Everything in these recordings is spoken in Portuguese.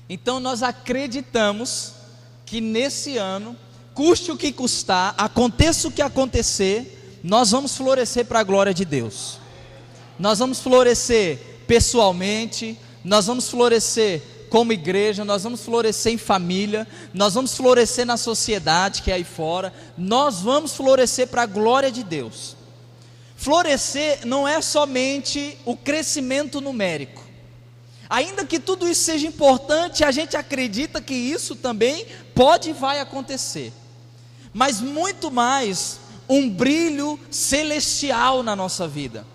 Então nós acreditamos que nesse ano, custe o que custar, aconteça o que acontecer, nós vamos florescer para a glória de Deus. Nós vamos florescer pessoalmente, nós vamos florescer como igreja, nós vamos florescer em família, nós vamos florescer na sociedade que é aí fora, nós vamos florescer para a glória de Deus. Florescer não é somente o crescimento numérico. Ainda que tudo isso seja importante, a gente acredita que isso também pode e vai acontecer. Mas muito mais um brilho celestial na nossa vida.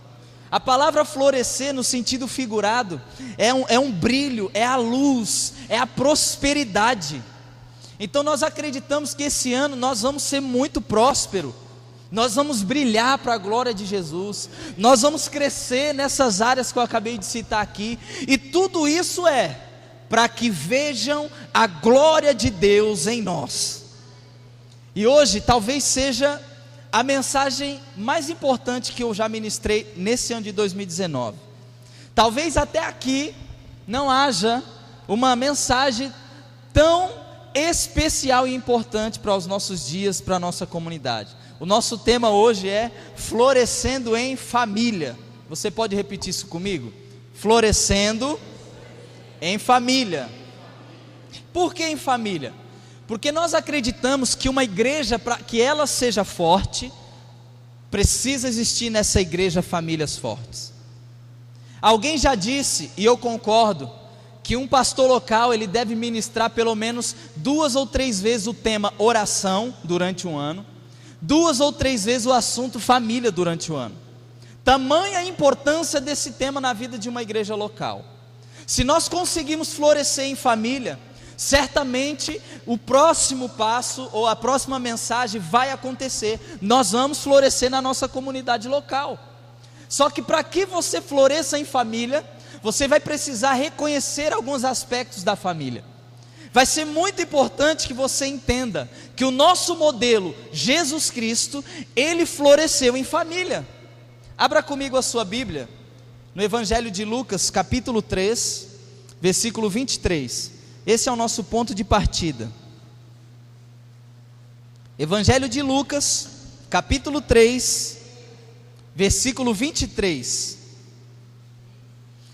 A palavra florescer no sentido figurado é um brilho, é a luz, é a prosperidade. Então nós acreditamos que esse ano nós vamos ser muito prósperos. Nós vamos brilhar para a glória de Jesus, nós vamos crescer nessas áreas que eu acabei de citar aqui, e tudo isso é para que vejam a glória de Deus em nós. E hoje talvez seja a mensagem mais importante que eu já ministrei nesse ano de 2019. Talvez até aqui não haja uma mensagem tão especial e importante para os nossos dias, para a nossa comunidade. O nosso tema hoje é florescendo em família. Você pode repetir isso comigo? Florescendo em família. Por que em família? Porque nós acreditamos que uma igreja, para que ela seja forte, precisa existir nessa igreja famílias fortes. Alguém já disse, e eu concordo, que um pastor local ele deve ministrar pelo menos 2 ou 3 vezes o tema oração durante um ano, 2 ou 3 vezes o assunto família durante o ano. Tamanha a importância desse tema na vida de uma igreja local. Se nós conseguimos florescer em família, certamente o próximo passo ou a próxima mensagem vai acontecer. Nós vamos florescer na nossa comunidade local. Só que para que você floresça em família, você vai precisar reconhecer alguns aspectos da família. Vai ser muito importante que você entenda que o nosso modelo, Jesus Cristo, ele floresceu em família. Abra comigo a sua Bíblia, no Evangelho de Lucas, capítulo 3, versículo 23. Esse é o nosso ponto de partida. Evangelho de Lucas, capítulo 3, versículo 23.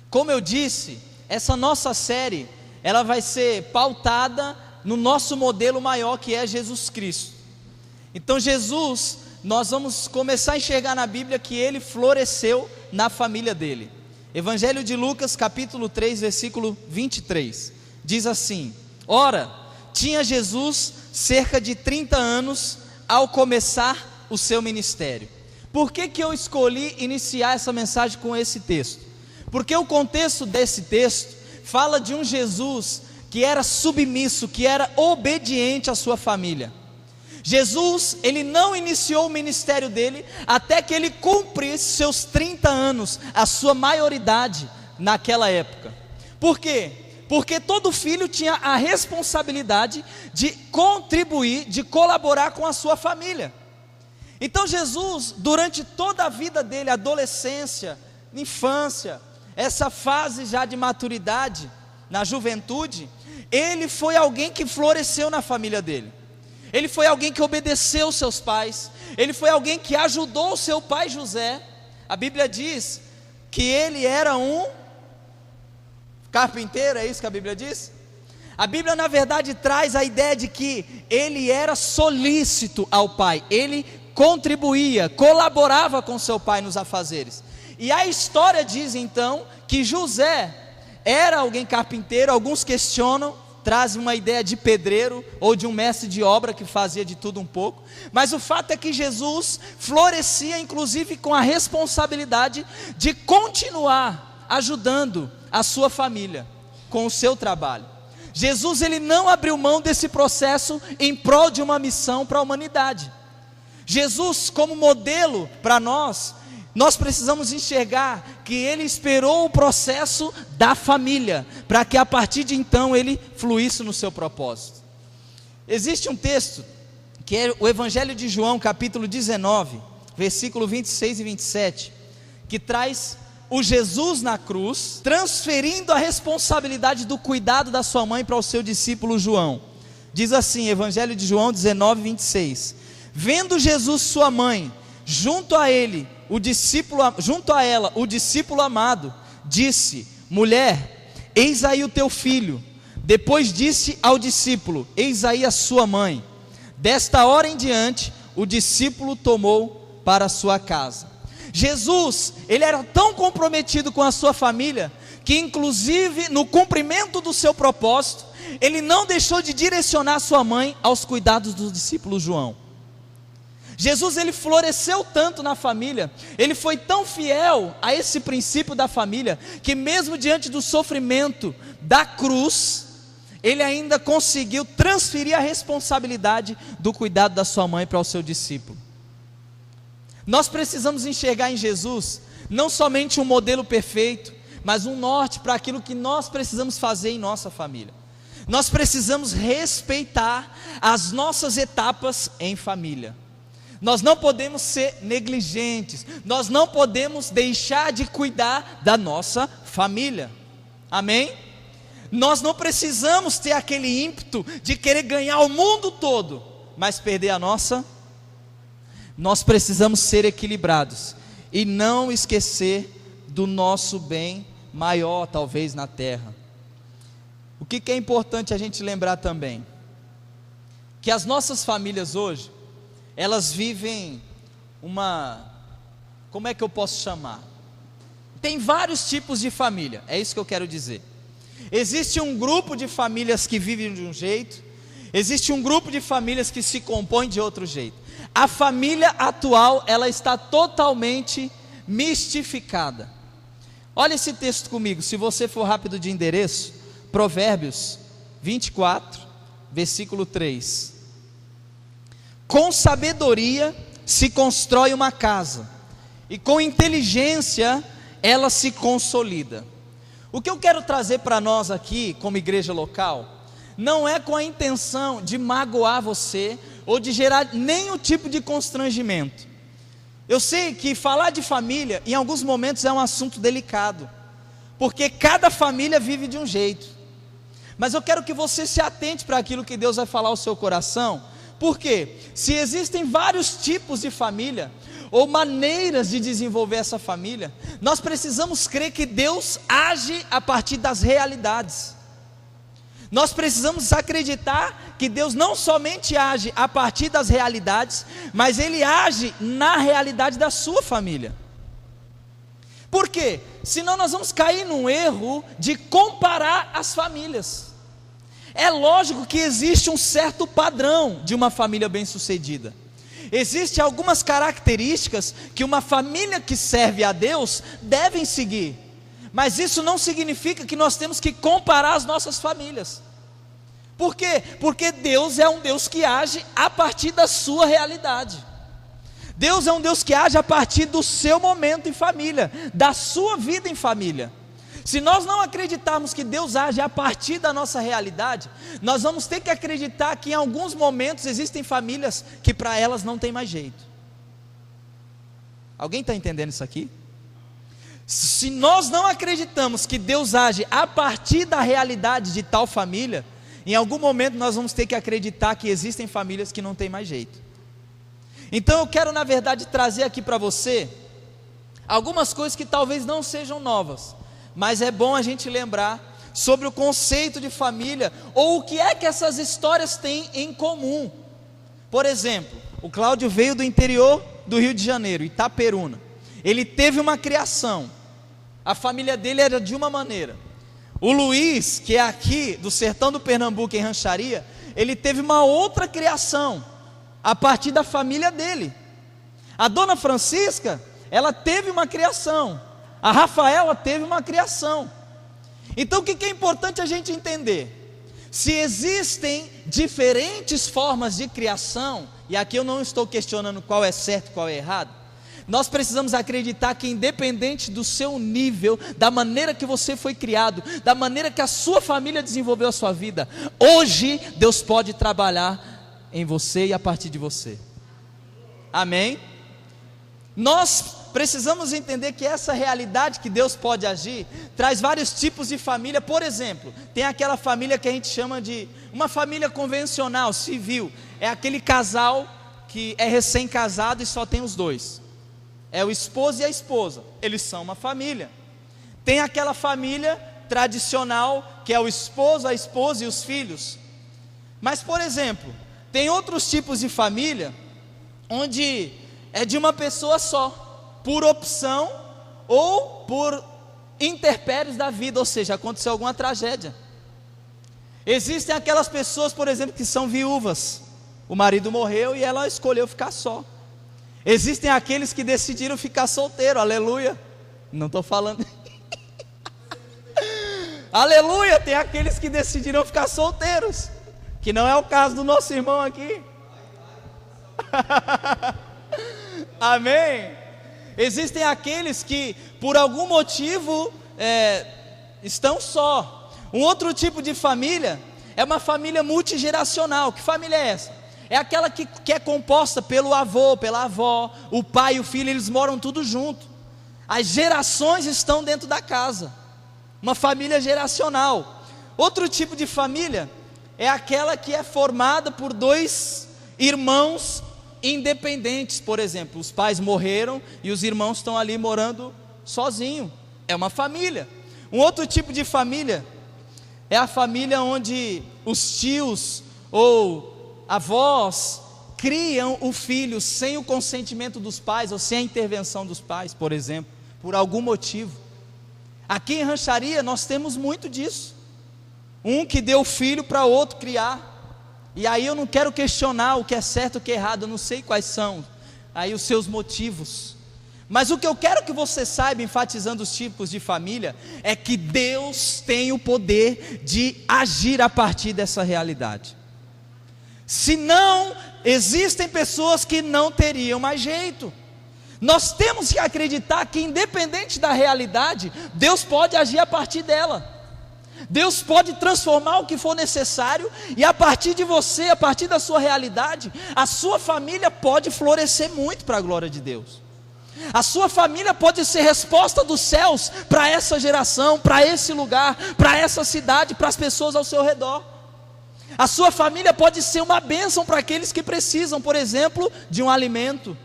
Como eu disse, essa nossa série ela vai ser pautada no nosso modelo maior, que é Jesus Cristo. Então Jesus, nós vamos começar a enxergar na Bíblia que ele floresceu na família dele. Evangelho de Lucas, capítulo 3, versículo 23, diz assim: Ora, tinha Jesus cerca de 30 anos ao começar o seu ministério. Por que eu escolhi iniciar essa mensagem com esse texto? Porque o contexto desse texto fala de um Jesus que era submisso, que era obediente à sua família. Jesus, ele não iniciou o ministério dele até que ele cumprisse seus 30 anos, a sua maioridade naquela época. Por quê? Porque todo filho tinha a responsabilidade de contribuir, de colaborar com a sua família. Então Jesus, durante toda a vida dele, adolescência, infância, essa fase já de maturidade, na juventude, ele foi alguém que floresceu na família dele. Ele foi alguém que obedeceu seus pais. Ele foi alguém que ajudou o seu pai José. A Bíblia diz que ele era um carpinteiro, é isso que a Bíblia diz? A Bíblia na verdade traz a ideia de que ele era solícito ao pai. Ele contribuía, colaborava com seu pai nos afazeres. E a história diz então que José era alguém carpinteiro. Alguns questionam, trazem uma ideia de pedreiro ou de um mestre de obra que fazia de tudo um pouco. Mas o fato é que Jesus florescia inclusive com a responsabilidade de continuar ajudando a sua família com o seu trabalho. Jesus ele não abriu mão desse processo em prol de uma missão para a humanidade. Jesus como modelo para nós precisamos enxergar que ele esperou o processo da família, para que a partir de então ele fluísse no seu propósito. Existe um texto, que é o Evangelho de João, capítulo 19, versículo 26 e 27, que traz o Jesus na cruz, transferindo a responsabilidade do cuidado da sua mãe para o seu discípulo João. Diz assim, Evangelho de João 19, 26. Vendo Jesus sua mãe, junto a ela, o discípulo amado, disse: mulher, eis aí o teu filho. Depois disse ao discípulo: eis aí a sua mãe. Desta hora em diante, o discípulo tomou para a sua casa. Jesus, ele era tão comprometido com a sua família, que inclusive no cumprimento do seu propósito, ele não deixou de direcionar sua mãe aos cuidados do discípulo João. Jesus, ele floresceu tanto na família, ele foi tão fiel a esse princípio da família, que mesmo diante do sofrimento da cruz, ele ainda conseguiu transferir a responsabilidade do cuidado da sua mãe para o seu discípulo. Nós precisamos enxergar em Jesus, não somente um modelo perfeito, mas um norte para aquilo que nós precisamos fazer em nossa família. Nós precisamos respeitar as nossas etapas em família. Nós não podemos ser negligentes, nós não podemos deixar de cuidar da nossa família. Amém? Nós não precisamos ter aquele ímpeto de querer ganhar o mundo todo, mas perder a nossa. Nós precisamos ser equilibrados e não esquecer do nosso bem maior, talvez, na terra. O que é importante a gente lembrar também? Que as nossas famílias hoje, elas vivem como é que eu posso chamar? Tem vários tipos de família, é isso que eu quero dizer. Existe um grupo de famílias que vivem de um jeito, existe um grupo de famílias que se compõem de outro jeito. A família atual, ela está totalmente mistificada. Olha esse texto comigo, se você for rápido de endereço, Provérbios 24, versículo 3. Com sabedoria se constrói uma casa, e com inteligência ela se consolida. O que eu quero trazer para nós aqui, como igreja local, não é com a intenção de magoar você, ou de gerar nenhum tipo de constrangimento. Eu sei que falar de família, em alguns momentos é um assunto delicado, porque cada família vive de um jeito. Mas eu quero que você se atente para aquilo que Deus vai falar ao seu coração, porque se existem vários tipos de família, ou maneiras de desenvolver essa família, nós precisamos crer que Deus age a partir das realidades. Nós precisamos acreditar que Deus não somente age a partir das realidades, mas Ele age na realidade da sua família. Por quê? Senão nós vamos cair num erro de comparar as famílias. É lógico que existe um certo padrão de uma família bem-sucedida. Existem algumas características que uma família que serve a Deus devem seguir. Mas isso não significa que nós temos que comparar as nossas famílias. Por quê? Porque Deus é um Deus que age a partir da sua realidade. Deus é um Deus que age a partir do seu momento em família, da sua vida em família. Se nós não acreditarmos que Deus age a partir da nossa realidade, nós vamos ter que acreditar que em alguns momentos existem famílias que para elas não tem mais jeito. Alguém está entendendo isso aqui? Se nós não acreditamos que Deus age a partir da realidade de tal família, em algum momento nós vamos ter que acreditar que existem famílias que não tem mais jeito. Então eu quero, na verdade, trazer aqui para você algumas coisas que talvez não sejam novas, mas é bom a gente lembrar sobre o conceito de família, ou o que é que essas histórias têm em comum. Por exemplo, o Cláudio veio do interior do Rio de Janeiro, Itaperuna. Ele teve uma criação, a família dele era de uma maneira. O Luiz, que é aqui do sertão do Pernambuco, em Rancharia, ele teve uma outra criação, a partir da família dele. A dona Francisca, ela teve uma criação, a Rafaela teve uma criação. Então o que é importante a gente entender? Se existem diferentes formas de criação, e aqui eu não estou questionando qual é certo e qual é errado, nós precisamos acreditar que independente do seu nível, da maneira que você foi criado, da maneira que a sua família desenvolveu a sua vida, hoje Deus pode trabalhar em você e a partir de você. Amém? Nós precisamos entender que essa realidade que Deus pode agir, traz vários tipos de família. Por exemplo, tem aquela família que a gente chama de uma família convencional, civil. É aquele casal que é recém-casado e só tem os dois. É o esposo e a esposa, eles são uma família. Tem aquela família tradicional, que é o esposo, a esposa e os filhos. Mas, por exemplo, tem outros tipos de família, onde é de uma pessoa só, por opção ou por intempéries da vida, ou seja, aconteceu alguma tragédia. Existem aquelas pessoas, por exemplo, que são viúvas, o marido morreu e ela escolheu ficar só. Existem aqueles que decidiram ficar solteiro, aleluia, não estou falando, aleluia, tem aqueles que decidiram ficar solteiros, que não é o caso do nosso irmão aqui, amém? Existem aqueles que por algum motivo estão só. Um outro tipo de família é uma família multigeracional. Que família é essa? É aquela que é composta pelo avô, pela avó, o pai e o filho, eles moram tudo junto. As gerações estão dentro da casa. Uma família geracional. Outro tipo de família é aquela que é formada por dois irmãos independentes. Por exemplo, os pais morreram e os irmãos estão ali morando sozinhos. É uma família. Um outro tipo de família é a família onde os tios ou avós criam o filho sem o consentimento dos pais ou sem a intervenção dos pais, por exemplo, por algum motivo. Aqui em Rancharia nós temos muito disso. Um que deu filho para outro criar. E aí eu não quero questionar o que é certo e o que é errado, eu não sei quais são aí os seus motivos. Mas o que eu quero que você saiba, enfatizando os tipos de família, é que Deus tem o poder de agir a partir dessa realidade. Senão, existem pessoas que não teriam mais jeito. Nós temos que acreditar que, independente da realidade, Deus pode agir a partir dela. Deus pode transformar o que for necessário, e a partir de você, a partir da sua realidade, a sua família pode florescer muito para a glória de Deus. A sua família pode ser resposta dos céus para essa geração, para esse lugar, para essa cidade, para as pessoas ao seu redor. A sua família pode ser uma bênção para aqueles que precisam, por exemplo, de um alimento.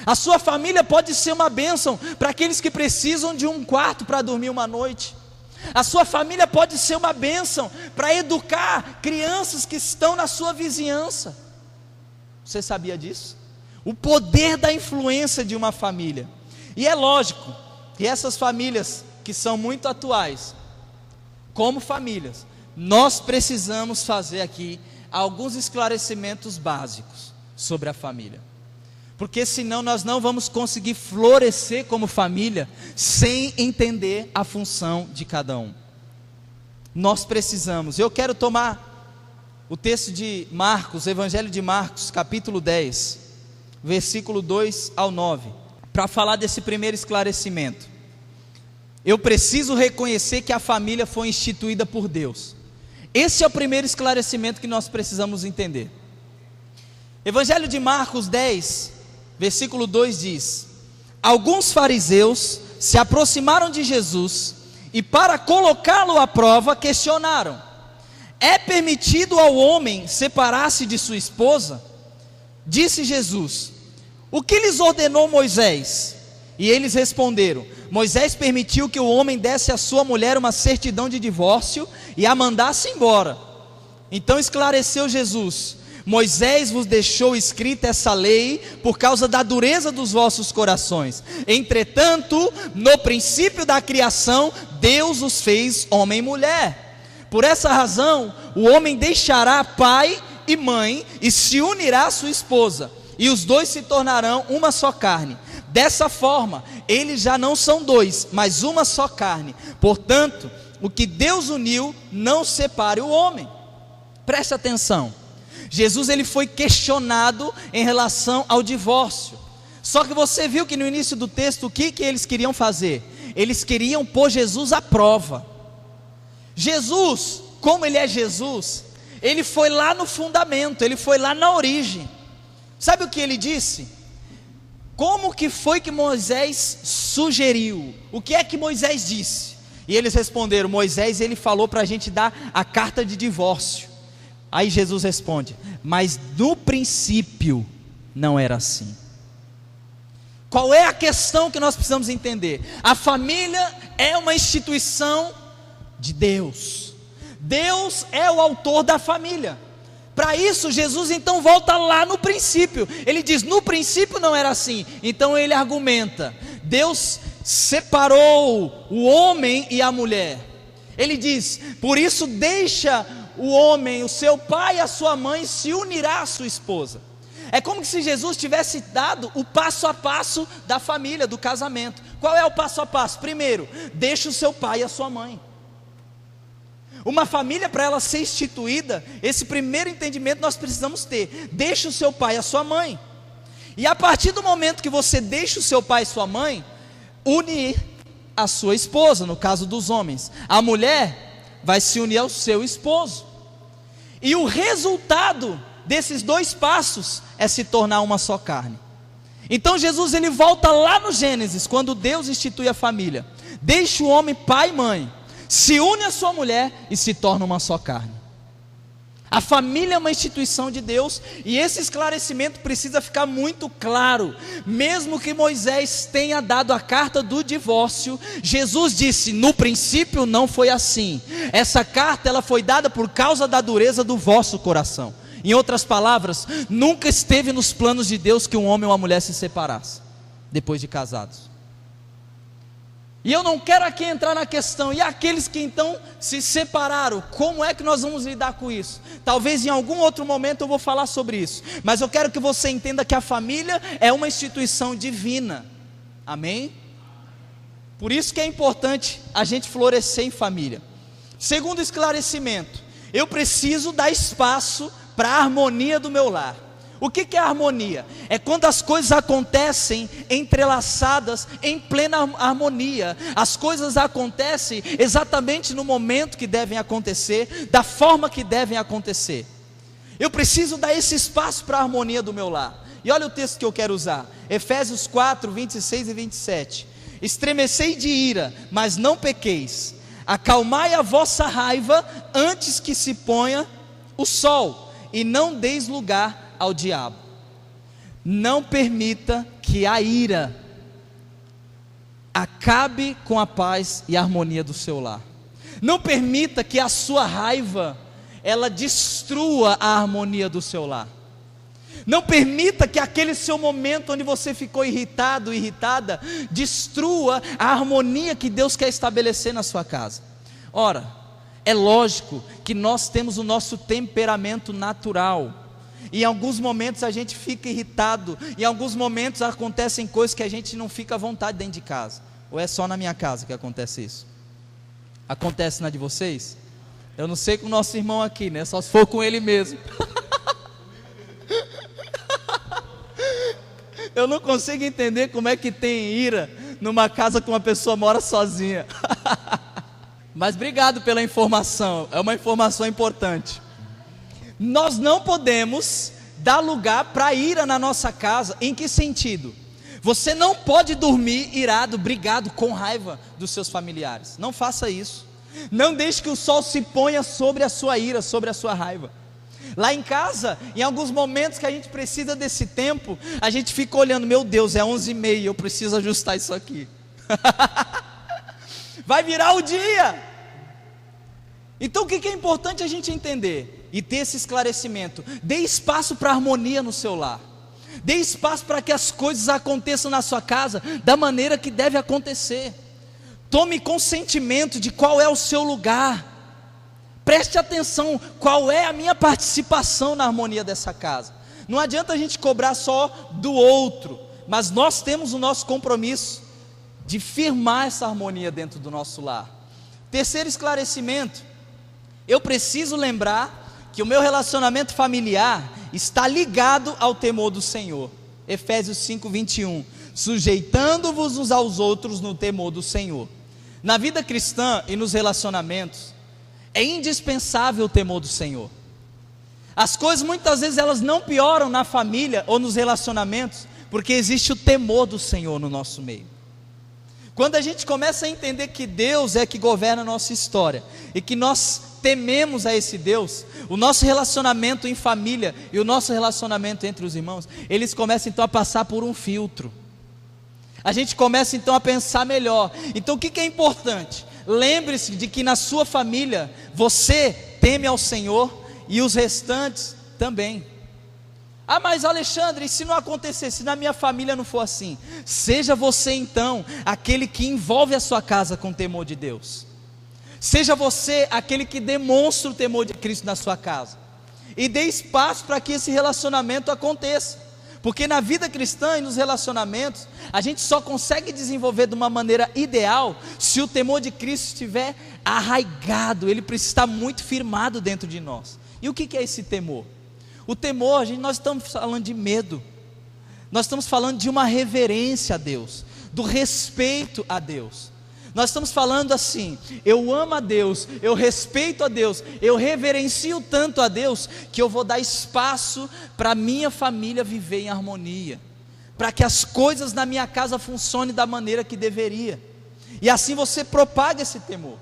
A sua família pode ser uma bênção para aqueles que precisam de um quarto para dormir uma noite. A sua família pode ser uma bênção para educar crianças que estão na sua vizinhança. Você sabia disso? O poder da influência de uma família. E é lógico que essas famílias que são muito atuais, como famílias, nós precisamos fazer aqui alguns esclarecimentos básicos sobre a família. Porque senão nós não vamos conseguir florescer como família sem entender a função de cada um. Nós precisamos. Eu quero tomar o texto de Marcos, Evangelho de Marcos, capítulo 10, versículo 2 ao 9, para falar desse primeiro esclarecimento. Eu preciso reconhecer que a família foi instituída por Deus. Esse é o primeiro esclarecimento que nós precisamos entender. Evangelho de Marcos 10, versículo 2 diz: alguns fariseus se aproximaram de Jesus e, para colocá-lo à prova, questionaram: é permitido ao homem separar-se de sua esposa? Disse Jesus: o que lhes ordenou Moisés? E eles responderam: Moisés permitiu que o homem desse à sua mulher uma certidão de divórcio e a mandasse embora. Então esclareceu Jesus: Moisés vos deixou escrita essa lei por causa da dureza dos vossos corações. Entretanto, no princípio da criação, Deus os fez homem e mulher. Por essa razão, o homem deixará pai e mãe e se unirá à sua esposa, e os dois se tornarão uma só carne. Dessa forma, eles já não são dois, mas uma só carne. Portanto, o que Deus uniu, não separe o homem. Preste atenção. Jesus ele foi questionado em relação ao divórcio. Só que você viu que no início do texto, o que eles queriam fazer? Eles queriam pôr Jesus à prova. Jesus, como ele é Jesus, ele foi lá no fundamento, ele foi lá na origem. Sabe o que ele disse? como que foi que Moisés sugeriu? O que é que Moisés disse? E eles responderam: Moisés, ele falou para a gente dar a carta de divórcio. Aí Jesus responde: mas no princípio não era assim. Qual é a questão que nós precisamos entender? A família é uma instituição de Deus. Deus é o autor da família. Para isso, Jesus então volta lá no princípio. Ele diz: no princípio não era assim. Então ele argumenta: Deus separou o homem e a mulher. Ele diz: por isso deixa o homem, o seu pai e a sua mãe, se unirá à sua esposa. É como se Jesus tivesse dado o passo a passo da família, do casamento. Qual é o passo a passo? Primeiro, deixa o seu pai e a sua mãe. Uma família, para ela ser instituída, esse primeiro entendimento nós precisamos ter: deixa o seu pai e a sua mãe. E a partir do momento que você deixa o seu pai e sua mãe, une a sua esposa, no caso dos homens. A mulher vai se unir ao seu esposo. E o resultado desses dois passos é se tornar uma só carne. Então Jesus, ele volta lá no Gênesis, quando Deus institui a família. Deixa o homem pai e mãe, se une à sua mulher e se torna uma só carne. A família é uma instituição de Deus, e esse esclarecimento precisa ficar muito claro. Mesmo que Moisés tenha dado a carta do divórcio, Jesus disse: no princípio não foi assim. Essa carta, ela foi dada por causa da dureza do vosso coração. Em outras palavras, nunca esteve nos planos de Deus que um homem ou uma mulher se separasse depois de casados. E eu não quero aqui entrar na questão: e aqueles que então se separaram, como é que nós vamos lidar com isso? Talvez em algum outro momento eu vou falar sobre isso, mas eu quero que você entenda que a família é uma instituição divina. Amém? Por isso que é importante a gente florescer em família. Segundo esclarecimento, eu preciso dar espaço para a harmonia do meu lar. O que é harmonia? É quando as coisas acontecem entrelaçadas em plena harmonia. As coisas acontecem exatamente no momento que devem acontecer, da forma que devem acontecer. Eu preciso dar esse espaço para a harmonia do meu lar. E olha o texto que eu quero usar, Efésios 4, 26 e 27. Estremecei de ira, mas não pequeis. Acalmai a vossa raiva antes que se ponha o sol, e não deis lugar ao diabo. Não permita que a ira acabe com a paz e a harmonia do seu lar. Não permita que a sua raiva, ela destrua a harmonia do seu lar. Não permita que aquele seu momento onde você ficou irritado, irritada, destrua a harmonia que Deus quer estabelecer na sua casa. Ora, é lógico que nós temos o nosso temperamento natural. Em alguns momentos a gente fica irritado, em alguns momentos acontecem coisas que a gente não fica à vontade dentro de casa. Ou é só na minha casa que acontece isso? Acontece na de vocês? Eu não sei com o nosso irmão aqui, né? Só se for com ele mesmo. Eu não consigo entender como é que tem ira numa casa que uma pessoa mora sozinha. Mas obrigado pela informação, é uma informação importante. Nós não podemos dar lugar para ira na nossa casa. Em que sentido? Você não pode dormir irado, brigado, com raiva dos seus familiares. Não faça isso. Não deixe que o sol se ponha sobre a sua ira, sobre a sua raiva. Lá em casa, em alguns momentos que a gente precisa desse tempo, a gente fica olhando: meu Deus, é 11h30, eu preciso ajustar isso aqui. Vai virar o dia. Então o que é importante a gente entender e ter esse esclarecimento? Dê espaço para a harmonia no seu lar. Dê espaço para que as coisas aconteçam na sua casa da maneira que deve acontecer. Tome consentimento de qual é o seu lugar. Preste atenção, qual é a minha participação na harmonia dessa casa. Não adianta a gente cobrar só do outro, mas nós temos o nosso compromisso de firmar essa harmonia dentro do nosso lar. Terceiro esclarecimento: eu preciso lembrar que o meu relacionamento familiar está ligado ao temor do Senhor. Efésios 5, 21. Sujeitando-vos uns aos outros no temor do Senhor. Na vida cristã e nos relacionamentos, é indispensável o temor do Senhor. As coisas muitas vezes elas não pioram na família ou nos relacionamentos Porque existe o temor do Senhor no nosso meio. Quando a gente começa a entender que Deus é que governa a nossa história, e que nós tememos a esse Deus, o nosso relacionamento em família, e o nosso relacionamento entre os irmãos, eles começam então a passar por um filtro. A gente começa então a pensar melhor. Então o que é importante? Lembre-se de que na sua família, você teme ao Senhor, e os restantes também. Ah, mas Alexandre, e se não acontecer, se na minha família não for assim? Seja você então aquele que envolve a sua casa com o temor de Deus. Seja você aquele que demonstra o temor de Cristo na sua casa, e dê espaço para que esse relacionamento aconteça. Porque na vida cristã e nos relacionamentos, a gente só consegue desenvolver de uma maneira ideal se o temor de Cristo estiver arraigado. Ele precisa estar muito firmado dentro de nós. E o que é esse temor? O temor, nós estamos falando de medo, nós estamos falando de uma reverência a Deus, do respeito a Deus. Nós estamos falando assim: eu amo a Deus, eu respeito a Deus, eu reverencio tanto a Deus, que eu vou dar espaço para a minha família viver em harmonia, para que as coisas na minha casa funcionem da maneira que deveria, e assim você propaga esse temor.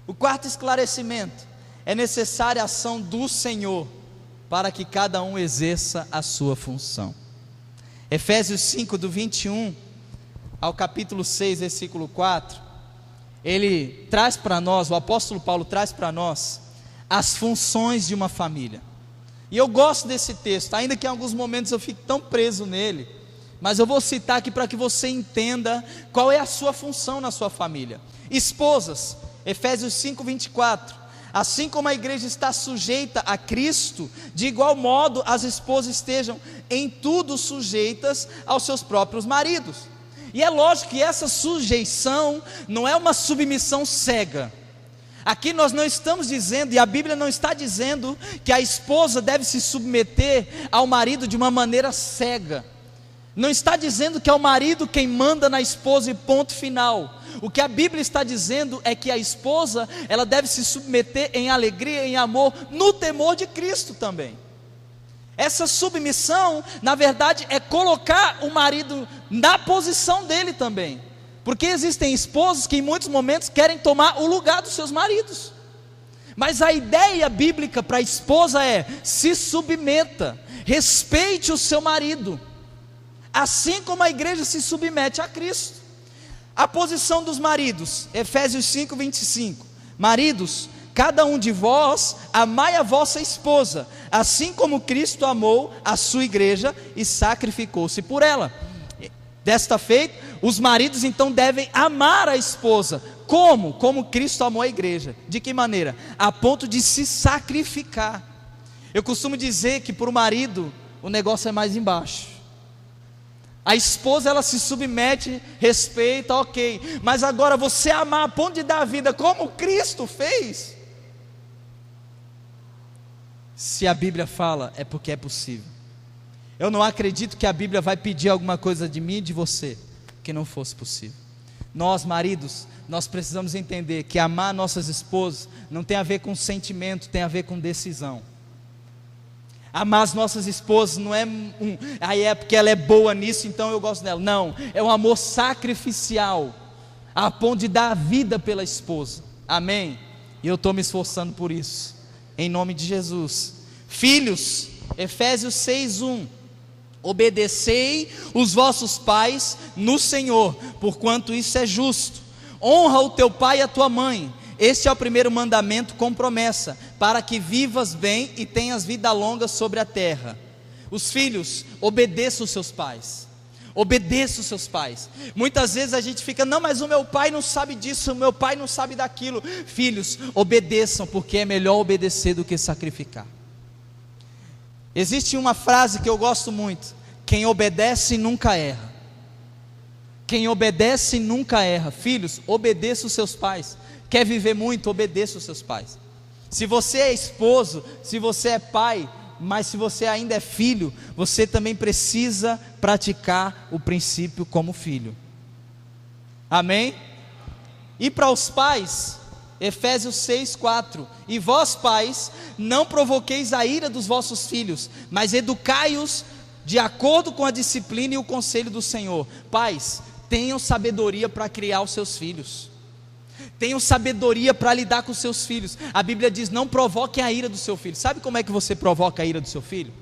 O quarto esclarecimento: é necessária a ação do Senhor, para que cada um exerça a sua função. Efésios 5, do 21 ao capítulo 6, versículo 4, ele traz para nós, o apóstolo Paulo traz para nós, as funções de uma família. E eu gosto desse texto, ainda que em alguns momentos eu fique tão preso nele, mas eu vou citar aqui para que você entenda qual é a sua função na sua família. Esposas, Efésios 5, 24, assim como a igreja está sujeita a Cristo, de igual modo as esposas estejam em tudo sujeitas aos seus próprios maridos. E é lógico que essa sujeição não é uma submissão cega. Aqui nós não estamos dizendo, e a Bíblia não está dizendo, que a esposa deve se submeter ao marido de uma maneira cega. Não está dizendo que é o marido quem manda na esposa e ponto final. O que a Bíblia está dizendo é que a esposa, ela deve se submeter em alegria, em amor, no temor de Cristo também. Essa submissão, na verdade, é colocar o marido na posição dele também. Porque existem esposos que em muitos momentos querem tomar o lugar dos seus maridos. Mas a ideia bíblica para a esposa é: se submeta, respeite o seu marido, assim como a igreja se submete a Cristo. A posição dos maridos, Efésios 5, 25. Maridos, cada um de vós amai a vossa esposa, assim como Cristo amou a sua igreja e sacrificou-se por ela. Desta feita, os maridos então devem amar a esposa. Como? Como Cristo amou a igreja. De que maneira? A ponto de se sacrificar. Eu costumo dizer que para o marido o negócio é mais embaixo. A esposa, ela se submete, respeita, ok, mas agora você amar a ponto de dar a vida como Cristo fez, se a Bíblia fala, é porque é possível. Eu não acredito que a Bíblia vai pedir alguma coisa de mim e de você que não fosse possível. Nós, maridos, nós precisamos entender que amar nossas esposas não tem a ver com sentimento, tem a ver com decisão. Amar as nossas esposas não é aí é porque ela é boa nisso, então eu gosto dela. Não, é um amor sacrificial, a ponto de dar a vida pela esposa. Amém? E eu estou me esforçando por isso, em nome de Jesus. Filhos, Efésios 6:1. Obedecei os vossos pais no Senhor, porquanto isso é justo. Honra o teu pai e a tua mãe. Este é o primeiro mandamento com promessa, para que vivas bem e tenhas vida longa sobre a terra. Os filhos, obedeçam os seus pais. Obedeça os seus pais. Muitas vezes a gente fica: não, mas o meu pai não sabe disso, o meu pai não sabe daquilo. Filhos, obedeçam, porque é melhor obedecer do que sacrificar. Existe uma frase que eu gosto muito: quem obedece nunca erra. Quem obedece nunca erra. Filhos, obedeça os seus pais. Quer viver muito? Obedeça os seus pais. Se você é esposo, se você é pai, mas se você ainda é filho, você também precisa praticar o princípio como filho. Amém? E para os pais, Efésios 6:4. E vós, pais, não provoqueis a ira dos vossos filhos, mas educai-os de acordo com a disciplina e o conselho do Senhor. Pais, tenham sabedoria para criar os seus filhos. Tenham sabedoria para lidar com os seus filhos. A Bíblia diz: não provoque a ira do seu filho. Sabe como é que você provoca a ira do seu filho?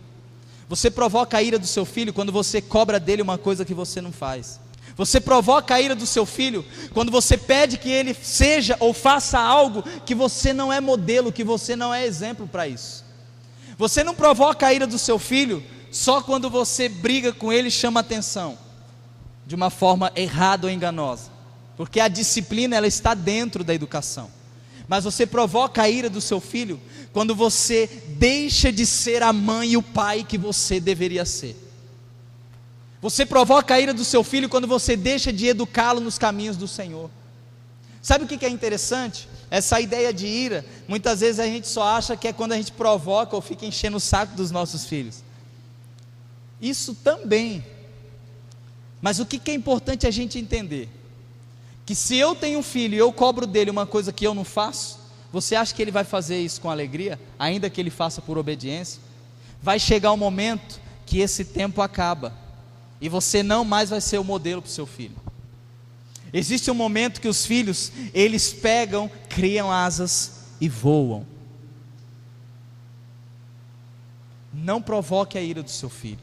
Você provoca a ira do seu filho quando você cobra dele uma coisa que você não faz. Você provoca a ira do seu filho quando você pede que ele seja ou faça algo que você não é modelo, que você não é exemplo para isso. Você não provoca a ira do seu filho só quando você briga com ele e chama atenção de uma forma errada ou enganosa, porque a disciplina, ela está dentro da educação. Mas você provoca a ira do seu filho quando você deixa de ser a mãe e o pai que você deveria ser. Você provoca a ira do seu filho quando você deixa de educá-lo nos caminhos do Senhor. Sabe o que é interessante? Essa ideia de ira, muitas vezes a gente só acha que é quando a gente provoca ou fica enchendo o saco dos nossos filhos. Isso também. Mas o que é importante a gente entender? Que se eu tenho um filho e eu cobro dele uma coisa que eu não faço, você acha que ele vai fazer isso com alegria, ainda que ele faça por obediência? Vai chegar um momento que esse tempo acaba, e você não mais vai ser o modelo para o seu filho. Existe um momento que os filhos, eles pegam, criam asas e voam. Não provoque a ira do seu filho.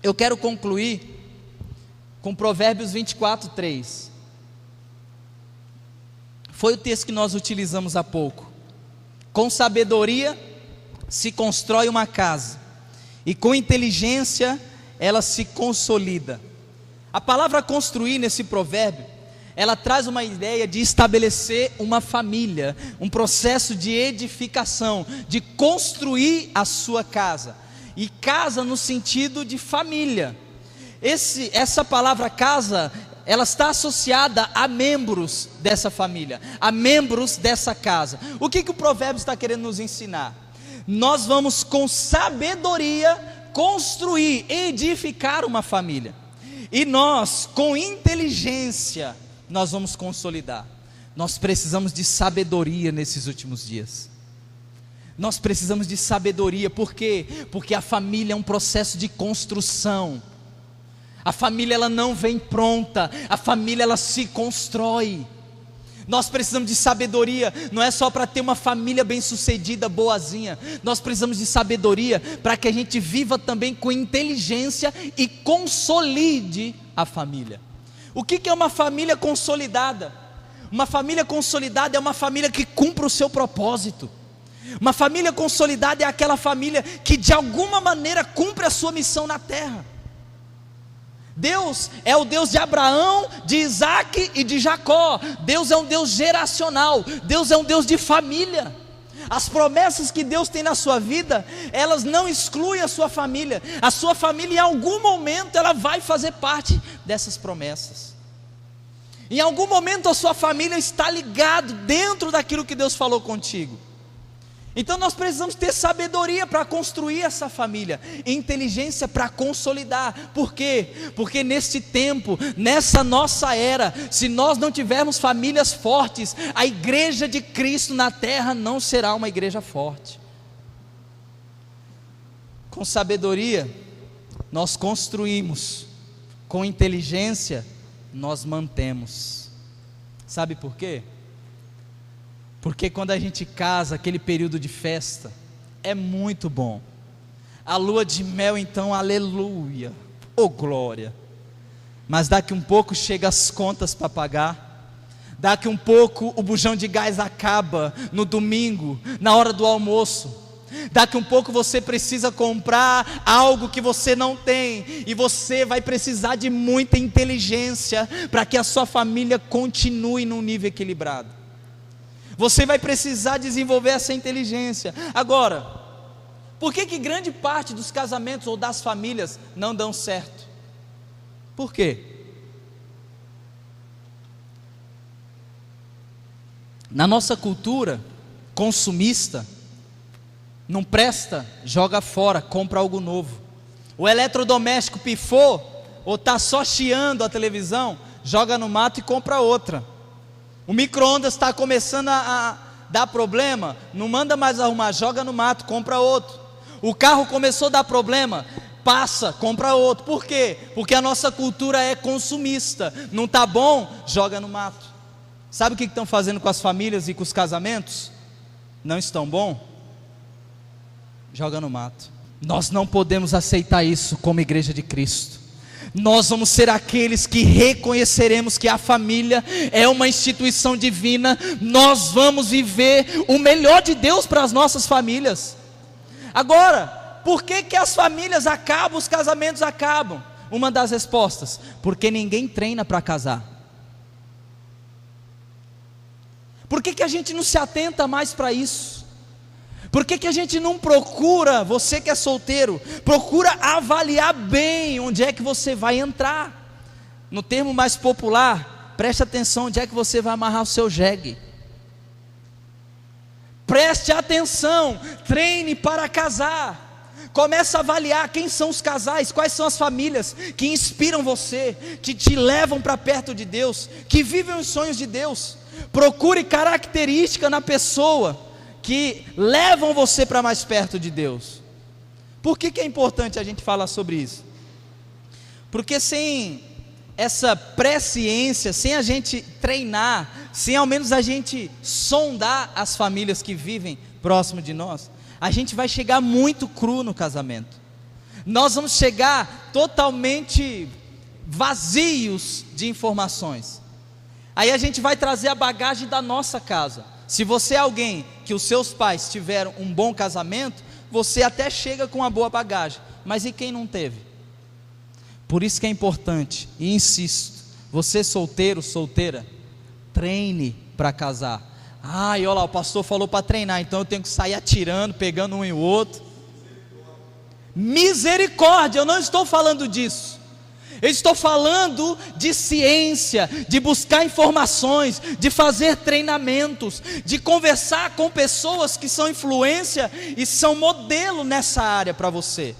Eu quero concluir com Provérbios 24:3. Foi o texto que nós utilizamos há pouco. Com sabedoria se constrói uma casa, e com inteligência ela se consolida. A palavra construir nesse provérbio, ela traz uma ideia de estabelecer uma família, um processo de edificação, de construir a sua casa, e casa no sentido de família. Essa palavra casa, ela está associada a membros dessa família, a membros dessa casa. O que o provérbio está querendo nos ensinar? Nós vamos com sabedoria construir, edificar uma família, e nós com inteligência nós vamos consolidar. Nós precisamos de sabedoria nesses últimos dias. Nós precisamos de sabedoria. Por quê? Porque a família é um processo de construção. A família, ela não vem pronta, a família, ela se constrói. Nós precisamos de sabedoria, não é só para ter uma família bem sucedida, boazinha. Nós precisamos de sabedoria para que a gente viva também com inteligência e consolide a família. O que é uma família consolidada? Uma família consolidada é uma família que cumpre o seu propósito. Uma família consolidada é aquela família que de alguma maneira cumpre a sua missão na terra. Deus é o Deus de Abraão, de Isaac e de Jacó. Deus é um Deus geracional. Deus é um Deus de família. As promessas que Deus tem na sua vida, elas não excluem a sua família. A sua família, em algum momento, ela vai fazer parte dessas promessas. Em algum momento a sua família está ligada dentro daquilo que Deus falou contigo. Então nós precisamos ter sabedoria para construir essa família, inteligência para consolidar. Por quê? Porque nesse tempo, nessa nossa era, se nós não tivermos famílias fortes, a igreja de Cristo na terra não será uma igreja forte. Com sabedoria nós construímos, com inteligência nós mantemos. Sabe por quê? Porque quando a gente casa, aquele período de festa é muito bom. A lua de mel, então, aleluia, oh glória. Mas daqui um pouco chega as contas para pagar. Daqui um pouco o bujão de gás acaba no domingo, na hora do almoço. Daqui um pouco você precisa comprar algo que você não tem, e você vai precisar de muita inteligência para que a sua família continue num nível equilibrado. Você vai precisar desenvolver essa inteligência. Agora, por que grande parte dos casamentos ou das famílias não dão certo? Por quê? Na nossa cultura consumista, não presta, joga fora, compra algo novo. O eletrodoméstico pifou, ou está só chiando a televisão, joga no mato e compra outra. O micro-ondas está começando a dar problema, não manda mais arrumar, joga no mato, compra outro. O carro começou a dar problema, passa, compra outro. Por quê? Porque a nossa cultura é consumista. Não está bom, joga no mato. Sabe o que estão fazendo com as famílias e com os casamentos? Não estão bom? Joga no mato. Nós não podemos aceitar isso como igreja de Cristo. Nós vamos ser aqueles que reconheceremos que a família é uma instituição divina. Nós vamos viver o melhor de Deus para as nossas famílias. Agora, por que as famílias acabam, os casamentos acabam? Uma das respostas: porque ninguém treina para casar. Por que a gente não se atenta mais para isso? Por que a gente não procura, você que é solteiro, procura avaliar bem onde é que você vai entrar? No termo mais popular, preste atenção onde é que você vai amarrar o seu jegue. Preste atenção, treine para casar. Comece a avaliar quem são os casais, quais são as famílias que inspiram você, que te levam para perto de Deus, que vivem os sonhos de Deus. Procure características na pessoa que levam você para mais perto de Deus. Por que é importante a gente falar sobre isso? Porque sem essa presciência, sem a gente treinar, sem ao menos a gente sondar as famílias que vivem próximo de nós, a gente vai chegar muito cru no casamento. Nós vamos chegar totalmente vazios de informações. Aí a gente vai trazer a bagagem da nossa casa. Se você é alguém que os seus pais tiveram um bom casamento, você até chega com uma boa bagagem. Mas e quem não teve? Por isso que é importante, e insisto, você solteiro, solteira, treine para casar. E olha lá, o pastor falou para treinar, então eu tenho que sair atirando, pegando um e o outro. Misericórdia, eu não estou falando disso. Eu estou falando de ciência, de buscar informações, de fazer treinamentos, de conversar com pessoas que são influência e são modelo nessa área para você.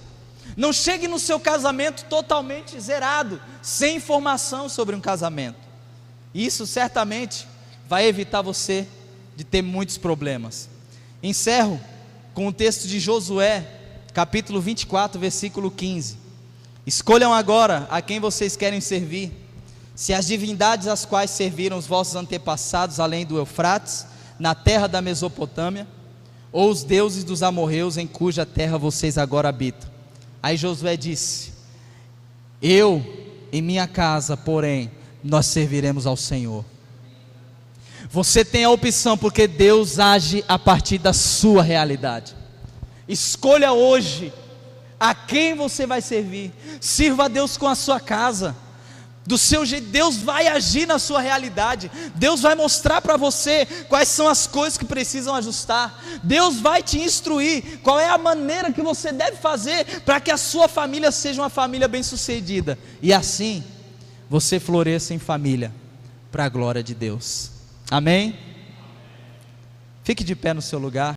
Não chegue no seu casamento totalmente zerado, sem informação sobre um casamento. Isso certamente vai evitar você de ter muitos problemas. Encerro com o texto de Josué, capítulo 24, versículo 15. Escolham agora a quem vocês querem servir, se as divindades às quais serviram os vossos antepassados além do Eufrates, na terra da Mesopotâmia, ou os deuses dos amorreus em cuja terra vocês agora habitam. Aí Josué disse: eu e minha casa, porém, nós serviremos ao Senhor. Você tem a opção, porque Deus age a partir da sua realidade. Escolha hoje a quem você vai servir. Sirva a Deus com a sua casa, do seu jeito. Deus vai agir na sua realidade. Deus vai mostrar para você quais são as coisas que precisam ajustar. Deus vai te instruir qual é a maneira que você deve fazer para que a sua família seja uma família bem-sucedida, e assim você floresça em família para a glória de Deus. Amém? Fique de pé no seu lugar.